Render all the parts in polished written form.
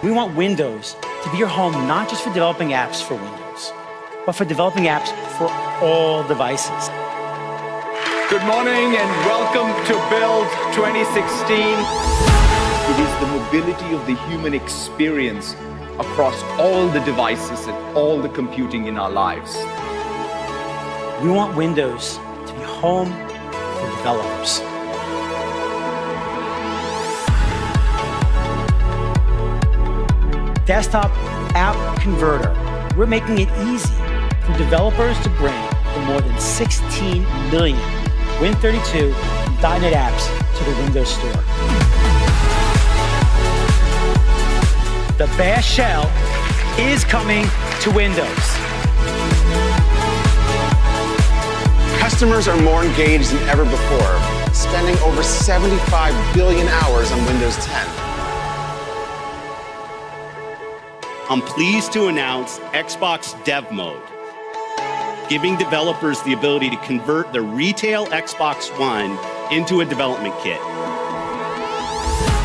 We want Windows to be your home not just for developing apps for Windows, but for developing apps for all devices. Good morning and welcome to Build 2016. It is the mobility of the human experience across all the devices and all the computing in our lives. We want Windows to be home for developers. Desktop App Converter. We're making it easy for developers to bring the more than 16 million Win32 and .NET apps to the Windows Store. The Bash Shell is coming to Windows. Customers are more engaged than ever before, spending over 75 billion hours on Windows 10. I'm pleased to announce Xbox Dev Mode, giving developers the ability to convert their retail Xbox One into a development kit.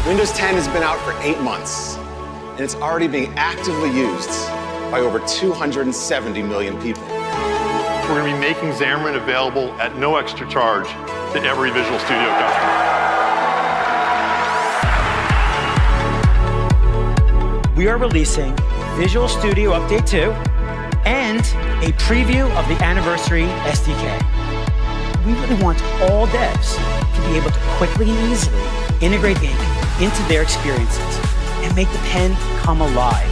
Windows 10 has been out for 8 months, and it's already being actively used by over 270 million people. We're going to be making Xamarin available at no extra charge to every Visual Studio customer. We are releasing Visual Studio Update 2 and a preview of the Anniversary SDK. We really want all devs to be able to quickly and easily integrate ink into their experiences and make the pen come alive.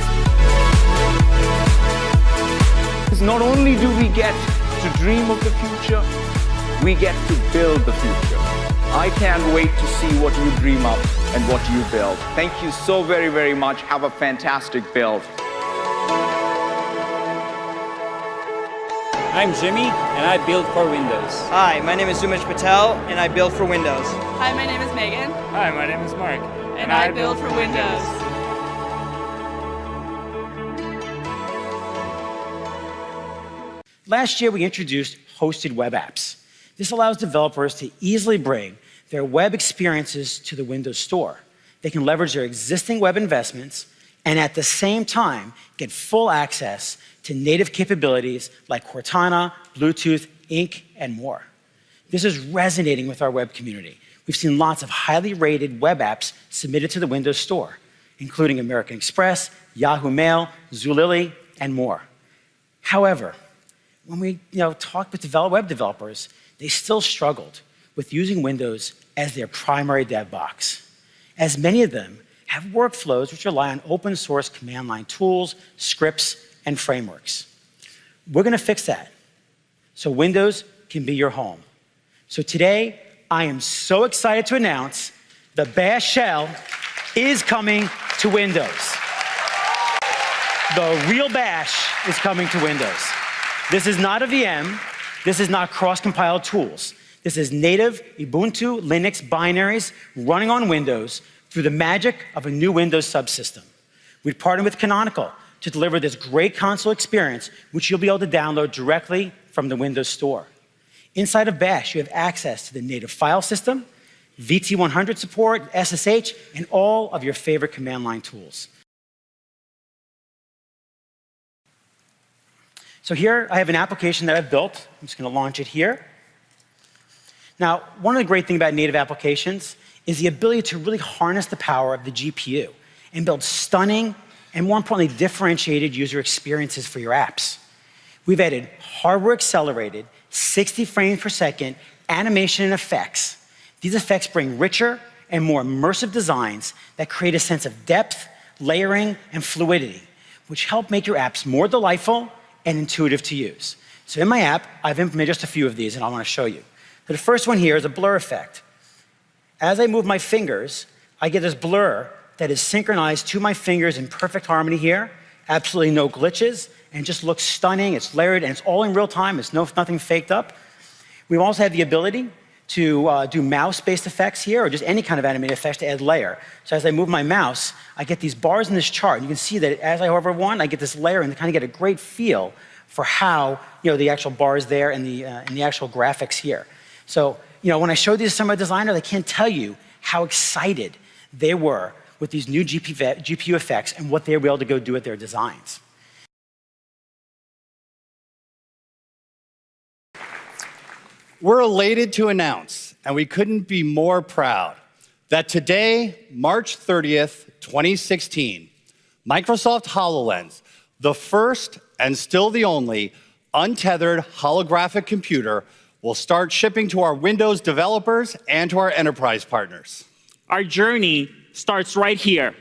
Because not only do we get to dream of the future, we get to build the future. I can't wait to see what you dream up and what you build. Thank you so very, very much. Have a fantastic build. I'm Jimmy, and I build for Windows. Hi, my name is Sumesh Patel, and I build for Windows. Hi, my name is Megan. Hi, my name is Mark. And I build for Windows. Last year, we introduced hosted web apps. This allows developers to easily bring their web experiences to the Windows Store. They can leverage their existing web investments and at the same time get full access to native capabilities like Cortana, Bluetooth, Ink, and more. This is resonating with our web community. We've seen lots of highly rated web apps submitted to the Windows Store, including American Express, Yahoo Mail, Zulily, and more. However, when we talked with web developers, they still struggled with using Windows as their primary dev box, as many of them have workflows which rely on open source command line tools, scripts, and frameworks. We're going to fix that so Windows can be your home. So today, I am so excited to announce the Bash Shell is coming to Windows. The real Bash is coming to Windows. This is not a VM. This is not cross-compiled tools. This is native Ubuntu Linux binaries running on Windows through the magic of a new Windows subsystem. We've partnered with Canonical to deliver this great console experience, which you'll be able to download directly from the Windows Store. Inside of Bash, you have access to the native file system, VT100 support, SSH, and all of your favorite command line tools. So here I have an application that I've built. I'm just going to launch it here. Now, one of the great things about native applications is the ability to really harness the power of the GPU and build stunning and, more importantly, differentiated user experiences for your apps. We've added hardware-accelerated, 60 frames per second animation and effects. These effects bring richer and more immersive designs that create a sense of depth, layering, and fluidity, which help make your apps more delightful and intuitive to use. So in my app, I've implemented just a few of these, and I want to show you. So the first one here is a blur effect. As I move my fingers, I get this blur that is synchronized to my fingers in perfect harmony here, absolutely no glitches, and just looks stunning. It's layered, and it's all in real time. It's nothing faked up. We also have the ability to do mouse-based effects here, or just any kind of animated effects to add layer. So as I move my mouse, I get these bars in this chart. You can see that as I hover one, I get this layer and kind of get a great feel for how the actual bars there and the actual graphics here. So when I showed these to some of my designers, I can't tell you how excited they were with these new GPU effects and what they were able to go do with their designs. We're elated to announce, and we couldn't be more proud, that today, March 30th, 2016, Microsoft HoloLens, the first and still the only untethered holographic computer, will start shipping to our Windows developers and to our enterprise partners. Our journey starts right here,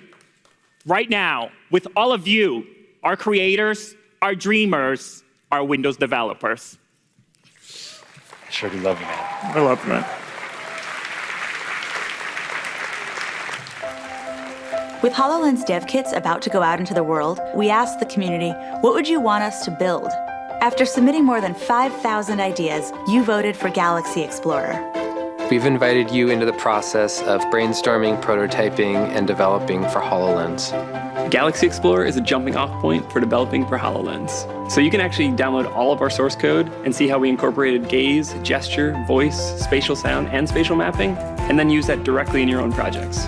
right now, with all of you, our creators, our dreamers, our Windows developers. Sure do love you, man. I love you, man. With HoloLens dev kits about to go out into the world, we asked the community, what would you want us to build? After submitting more than 5,000 ideas, you voted for Galaxy Explorer. We've invited you into the process of brainstorming, prototyping, and developing for HoloLens. Galaxy Explorer is a jumping off point for developing for HoloLens. So you can actually download all of our source code and see how we incorporated gaze, gesture, voice, spatial sound, and spatial mapping, and then use that directly in your own projects.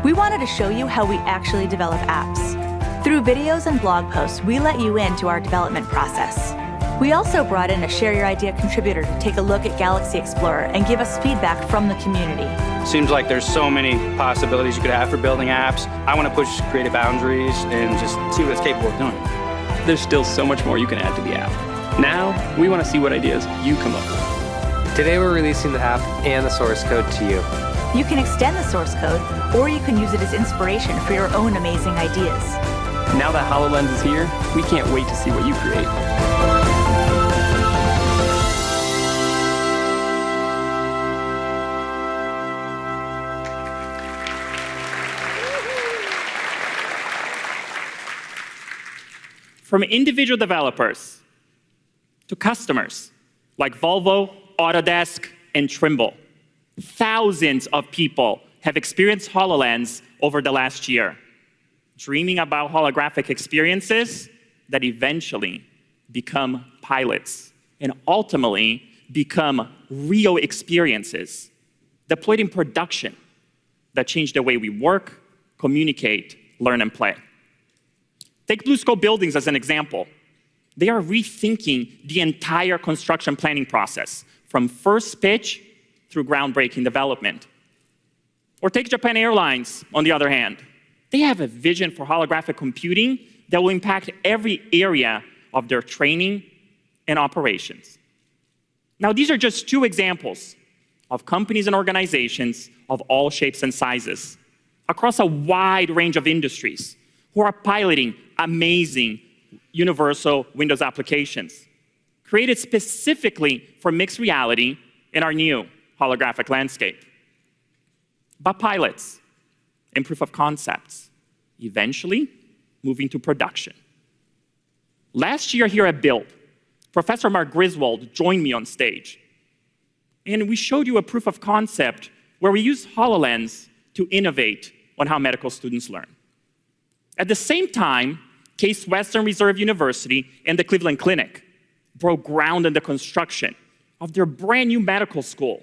We wanted to show you how we actually develop apps. Through videos and blog posts, we let you into our development process. We also brought in a Share Your Idea contributor to take a look at Galaxy Explorer and give us feedback from the community. Seems like there's so many possibilities you could have for building apps. I want to push creative boundaries and just see what it's capable of doing. There's still so much more you can add to the app. Now, we want to see what ideas you come up with. Today we're releasing the app and the source code to you. You can extend the source code, or you can use it as inspiration for your own amazing ideas. Now that HoloLens is here, we can't wait to see what you create. From individual developers to customers like Volvo, Autodesk, and Trimble, thousands of people have experienced HoloLens over the last year, dreaming about holographic experiences that eventually become pilots and ultimately become real experiences deployed in production that change the way we work, communicate, learn, and play. Take BlueScope Buildings as an example. They are rethinking the entire construction planning process, from first pitch through groundbreaking development. Or take Japan Airlines, on the other hand. They have a vision for holographic computing that will impact every area of their training and operations. Now, these are just two examples of companies and organizations of all shapes and sizes across a wide range of industries who are piloting amazing universal Windows applications created specifically for mixed reality in our new holographic landscape. But pilots and proof of concepts, eventually moving to production. Last year here at Build, Professor Mark Griswold joined me on stage, and we showed you a proof of concept where we used HoloLens to innovate on how medical students learn. At the same time, Case Western Reserve University and the Cleveland Clinic broke ground in the construction of their brand new medical school,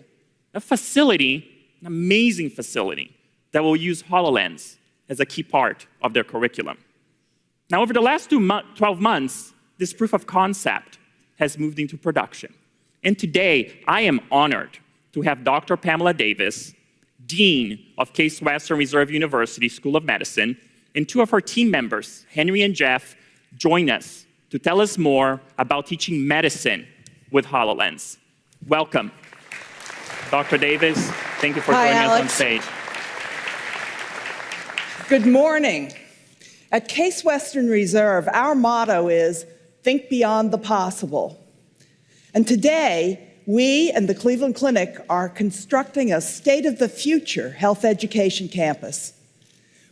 a facility, an amazing facility, that will use HoloLens as a key part of their curriculum. Now, over the last 12 months, this proof of concept has moved into production. And today, I am honored to have Dr. Pamela Davis, Dean of Case Western Reserve University School of Medicine, and two of her team members, Henry and Jeff, join us to tell us more about teaching medicine with HoloLens. Welcome. Dr. Davis, thank you for joining us on stage. Good morning. At Case Western Reserve, our motto is, think beyond the possible. And today, we and the Cleveland Clinic are constructing a state-of-the-future health education campus.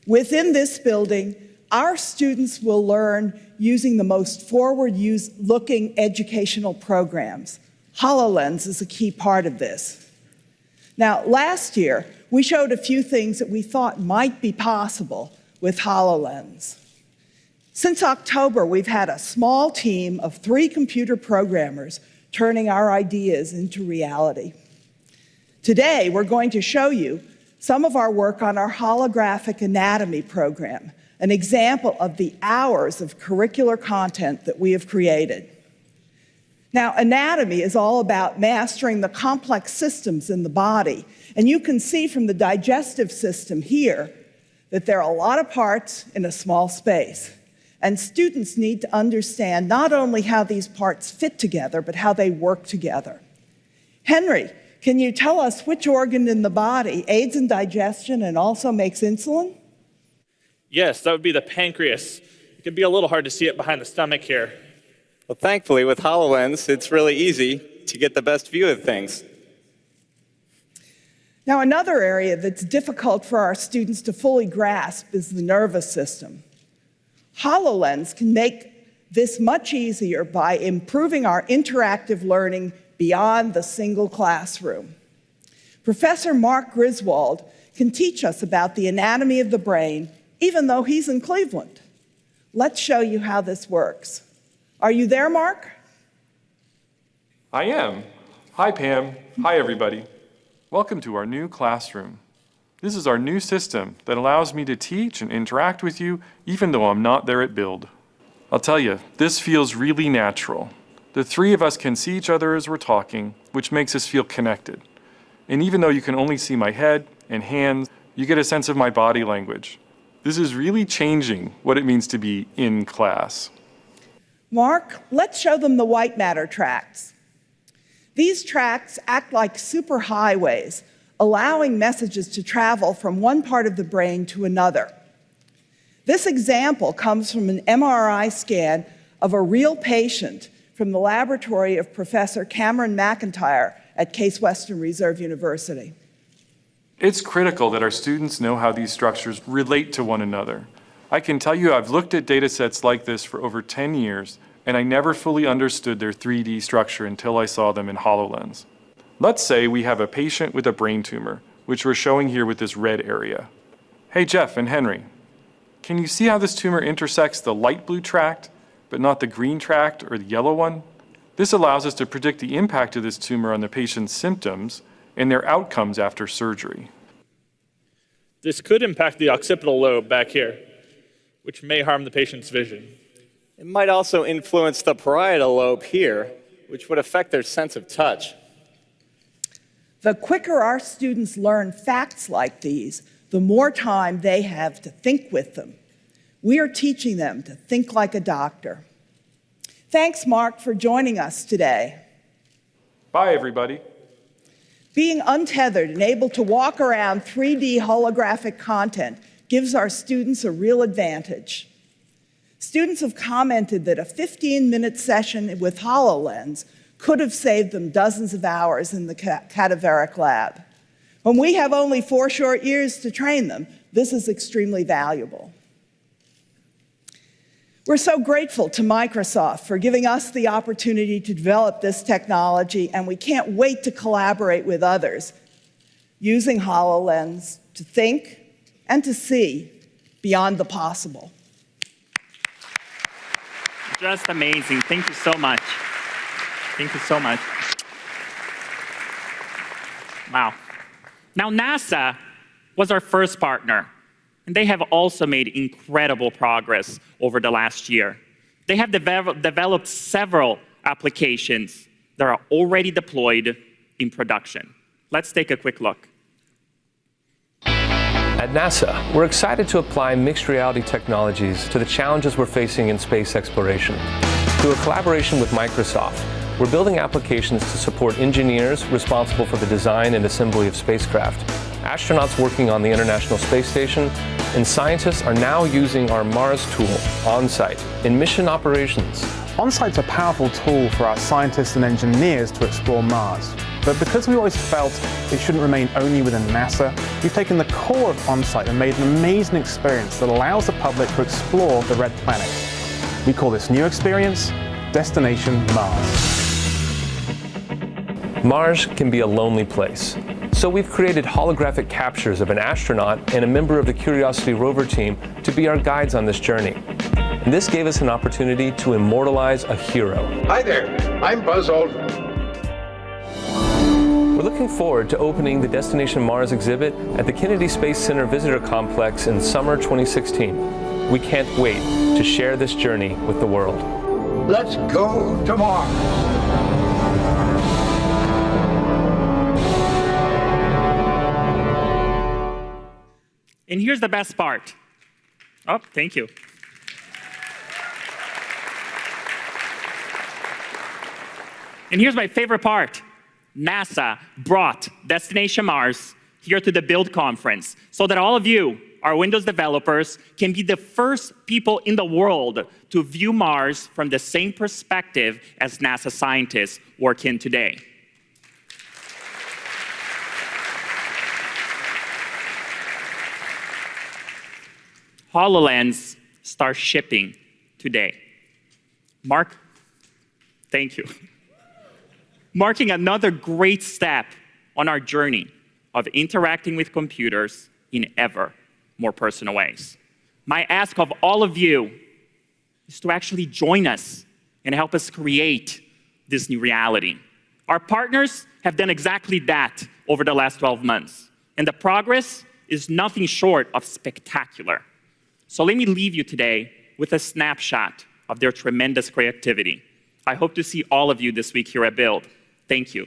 Within this building, our students will learn using the most forward-looking educational programs. HoloLens is a key part of this. Now, last year, we showed a few things that we thought might be possible with HoloLens. Since October, we've had a small team of 3 computer programmers turning our ideas into reality. Today, we're going to show you some of our work on our holographic anatomy program, an example of the hours of curricular content that we have created. Now, anatomy is all about mastering the complex systems in the body, and you can see from the digestive system here that there are a lot of parts in a small space. And students need to understand not only how these parts fit together, but how they work together. Henry, can you tell us which organ in the body aids in digestion and also makes insulin? Yes, that would be the pancreas. It can be a little hard to see it behind the stomach here. Well, thankfully, with HoloLens, it's really easy to get the best view of things. Now, another area that's difficult for our students to fully grasp is the nervous system. HoloLens can make this much easier by improving our interactive learning beyond the single classroom. Professor Mark Griswold can teach us about the anatomy of the brain, even though he's in Cleveland. Let's show you how this works. Are you there, Mark? I am. Hi, Pam. Hi, everybody. Welcome to our new classroom. This is our new system that allows me to teach and interact with you even though I'm not there at Build. I'll tell you, this feels really natural. The three of us can see each other as we're talking, which makes us feel connected. And even though you can only see my head and hands, you get a sense of my body language. This is really changing what it means to be in class. Mark, let's show them the white matter tracts. These tracts act like superhighways, allowing messages to travel from one part of the brain to another. This example comes from an MRI scan of a real patient from the laboratory of Professor Cameron McIntyre at Case Western Reserve University. It's critical that our students know how these structures relate to one another. I can tell you I've looked at data sets like this for over 10 years, and I never fully understood their 3D structure until I saw them in HoloLens. Let's say we have a patient with a brain tumor, which we're showing here with this red area. Hey, Jeff and Henry, can you see how this tumor intersects the light blue tract, but not the green tract or the yellow one? This allows us to predict the impact of this tumor on the patient's symptoms and their outcomes after surgery. This could impact the occipital lobe back here, which may harm the patient's vision. It might also influence the parietal lobe here, which would affect their sense of touch. The quicker our students learn facts like these, the more time they have to think with them. We are teaching them to think like a doctor. Thanks, Mark, for joining us today. Bye, everybody. Being untethered and able to walk around 3D holographic content gives our students a real advantage. Students have commented that a 15-minute session with HoloLens could have saved them dozens of hours in the cadaveric lab. When we have only 4 short years to train them, this is extremely valuable. We're so grateful to Microsoft for giving us the opportunity to develop this technology, and we can't wait to collaborate with others using HoloLens to think and to see beyond the possible. Just amazing. Thank you so much. Thank you so much. Wow. Now, NASA was our first partner, and they have also made incredible progress over the last year. They have developed several applications that are already deployed in production. Let's take a quick look. At NASA, we're excited to apply mixed reality technologies to the challenges we're facing in space exploration. Through a collaboration with Microsoft, we're building applications to support engineers responsible for the design and assembly of spacecraft, astronauts working on the International Space Station, and scientists are now using our Mars tool on-site in mission operations. OnSite's a powerful tool for our scientists and engineers to explore Mars. But because we always felt it shouldn't remain only within NASA, we've taken the core of OnSite and made an amazing experience that allows the public to explore the red planet. We call this new experience Destination Mars. Mars can be a lonely place. So we've created holographic captures of an astronaut and a member of the Curiosity rover team to be our guides on this journey. And this gave us an opportunity to immortalize a hero. Hi there, I'm Buzz Aldrin. We're looking forward to opening the Destination Mars exhibit at the Kennedy Space Center Visitor Complex in summer 2016. We can't wait to share this journey with the world. Let's go to Mars. And here's the best part. Oh, thank you. And here's my favorite part. NASA brought Destination Mars here to the Build conference so that all of you, our Windows developers, can be the first people in the world to view Mars from the same perspective as NASA scientists work in today. HoloLens starts shipping today. Thank you. Marking another great step on our journey of interacting with computers in ever more personal ways. My ask of all of you is to actually join us and help us create this new reality. Our partners have done exactly that over the last 12 months, and the progress is nothing short of spectacular. So let me leave you today with a snapshot of their tremendous creativity. I hope to see all of you this week here at Build. Thank you.